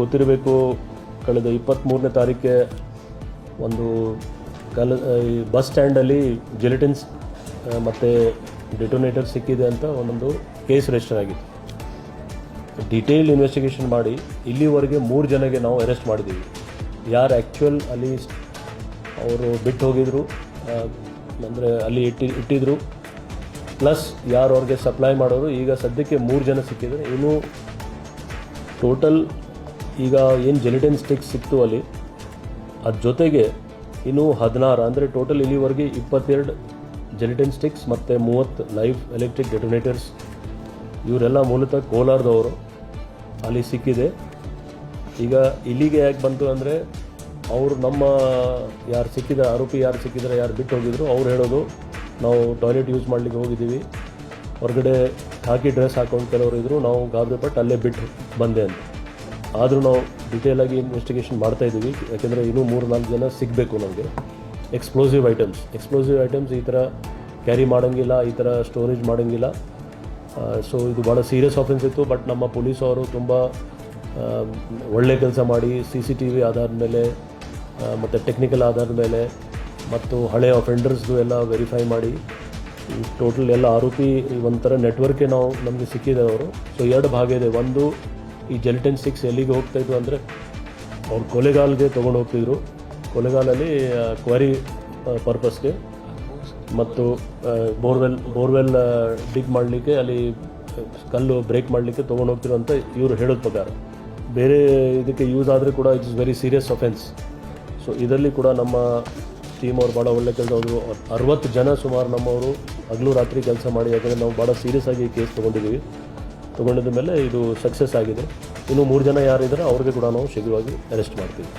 ಗೊತ್ತಿರಬೇಕು, ಕಳೆದ 23ನೇ ತಾರೀಕೆ ಒಂದು ಈ ಬಸ್ ಸ್ಟ್ಯಾಂಡಲ್ಲಿ ಜಿಲೆಟಿನ್ಸ್ ಮತ್ತು ಡೆಟೋನೇಟರ್ ಸಿಕ್ಕಿದೆ ಅಂತ ಒಂದೊಂದು ಕೇಸ್ ರಿಜಿಸ್ಟರ್ ಆಗಿತ್ತು. ಡೀಟೇಲ್ ಇನ್ವೆಸ್ಟಿಗೇಷನ್ ಮಾಡಿ ಇಲ್ಲಿವರೆಗೆ 3 ಜನಗೆ ನಾವು ಅರೆಸ್ಟ್ ಮಾಡಿದ್ದೀವಿ. ಯಾರು ಆ್ಯಕ್ಚುಯಲ್ ಅಲ್ಲಿ ಅವರು ಬಿಟ್ಟು ಹೋಗಿದ್ರು, ಅಂದರೆ ಅಲ್ಲಿ ಇಟ್ಟಿದ್ರು, ಪ್ಲಸ್ ಯಾರು ಅವ್ರಿಗೆ ಸಪ್ಲೈ ಮಾಡೋರು. ಈಗ ಸದ್ಯಕ್ಕೆ 3 ಜನ ಸಿಕ್ಕಿದ್ದಾರೆ. ಇನ್ನೂ ಟೋಟಲ್ ಈಗ ಏನು ಜೆಲಿಟಿನ್ ಸ್ಟಿಕ್ಸ್ ಸಿಕ್ತು ಅಲ್ಲಿ, ಅದ್ರ ಜೊತೆಗೆ ಇನ್ನೂ 16, ಅಂದರೆ ಟೋಟಲ್ ಇಲ್ಲಿವರೆಗೆ 22 ಜೆಲಿಟಿನ್ ಸ್ಟಿಕ್ಸ್ ಮತ್ತು 30 ಲೈವ್ ಎಲೆಕ್ಟ್ರಿಕ್ ಡೆಟೋನೇಟರ್ಸ್. ಇವರೆಲ್ಲ ಮೂಲತಃ ಕೋಲಾರದವರು, ಅಲ್ಲಿ ಸಿಕ್ಕಿದೆ. ಈಗ ಇಲ್ಲಿಗೆ ಯಾಕೆ ಬಂತು ಅಂದರೆ ಅವರು ನಮ್ಮ ಯಾರು ಸಿಕ್ಕಿದ ಆರೋಪಿ ಯಾರು ಸಿಕ್ಕಿದ್ದಾರೆ, ಯಾರು ಬಿಟ್ಟು ಹೋಗಿದ್ರು, ಅವ್ರು ಹೇಳೋದು ನಾವು ಟಾಯ್ಲೆಟ್ ಯೂಸ್ ಮಾಡಲಿಕ್ಕೆ ಹೋಗಿದ್ದೀವಿ, ಹೊರಗಡೆ ಹಾಕಿ ಡ್ರೆಸ್ ಹಾಕೊಂಡು ಕೆಲವರು ಇದ್ದರು, ನಾವು ಗಾಬರಿಪಟ್ಟು ಅಲ್ಲೇ ಬಿಟ್ಟು ಬಂದೆ ಅಂತ. ಆದರೂ ನಾವು ಡಿಟೇಲಾಗಿ ಇನ್ವೆಸ್ಟಿಗೇಷನ್ ಮಾಡ್ತಾಯಿದ್ದೀವಿ, ಯಾಕೆಂದರೆ ಇನ್ನೂ 3-4 ಜನ ಸಿಗಬೇಕು ನಮಗೆ. ಎಕ್ಸ್ಪ್ಲೋಸಿವ್ ಐಟಮ್ಸ್ ಈ ಥರ ಕ್ಯಾರಿ ಮಾಡೋಂಗಿಲ್ಲ, ಈ ಥರ ಸ್ಟೋರೇಜ್ ಮಾಡೋಂಗಿಲ್ಲ. ಸೊ ಇದು ಭಾಳ ಸೀರಿಯಸ್ ಆಫೆನ್ಸ್ ಇತ್ತು. ಬಟ್ ನಮ್ಮ ಪೊಲೀಸ್ ಅವರು ತುಂಬ ಒಳ್ಳೆ ಕೆಲಸ ಮಾಡಿ CCTV ಆಧಾರದ ಮೇಲೆ ಮತ್ತು ಟೆಕ್ನಿಕಲ್ ಆಧಾರದ ಮೇಲೆ ಮತ್ತು ಹಳೆಯ ಅಫೆಂಡರ್ಸ್ದು ಎಲ್ಲ ವೆರಿಫೈ ಮಾಡಿ ಟೋಟಲ್ ಎಲ್ಲ ಆರೋಪಿ ಒಂಥರ ನೆಟ್ವರ್ಕೆ ನಮಗೆ ಸಿಕ್ಕಿದೆ ಅವರು. ಸೊ 2 ಭಾಗ ಇದೆ. ಒಂದು, ಈ ಜೆಲಿಟಿನ್ ಸ್ಟಿಕ್ಸ್ ಎಲ್ಲಿಗೆ ಹೋಗ್ತಾಯಿದ್ರು ಅಂದರೆ ಅವ್ರು ಕೊಲೆಗಾಲ್ಗೆ ತೊಗೊಂಡು ಹೋಗ್ತಿದ್ರು, ಕೊಲೆಗಾಲಲ್ಲಿ ಕ್ವಾರಿ ಪರ್ಪಸ್ಗೆ ಮತ್ತು ಬೋರ್ವೆಲ್ ಡಿಗ್ ಮಾಡಲಿಕ್ಕೆ, ಅಲ್ಲಿ ಕಲ್ಲು ಬ್ರೇಕ್ ಮಾಡಲಿಕ್ಕೆ ತೊಗೊಂಡು ಹೋಗ್ತಿರು ಅಂತ ಇವರು ಹೇಳೋದ ಪ್ರಕಾರ. ಬೇರೆ ಇದಕ್ಕೆ ಯೂಸ್ ಆದರೆ ಕೂಡ it's very serious offence. So ಇದರಲ್ಲಿ ಕೂಡ ನಮ್ಮ ಟೀಮ್ ಅವ್ರು ಭಾಳ ಒಳ್ಳೆ ಕೆಲಸ, ಅವರು 60 ಜನ ಸುಮಾರು ನಮ್ಮವರು ಹಗಲು ರಾತ್ರಿ ಕೆಲಸ ಮಾಡಿ, ಯಾಕಂದರೆ ನಾವು ಭಾಳ ಸೀರಿಯಸ್ ಆಗಿ ಕೇಸ್ ತೊಗೊಂಡಿದ್ದ ಮೇಲೆ ಇದು ಸಕ್ಸಸ್ ಆಗಿದೆ. ಇನ್ನೂ 3 ಜನ ಯಾರಿದ್ದಾರೆ ಅವ್ರಿಗೆ ಕೂಡ ನಾವು ಶೀಘ್ರವಾಗಿ ಅರೆಸ್ಟ್ ಮಾಡ್ತೀವಿ.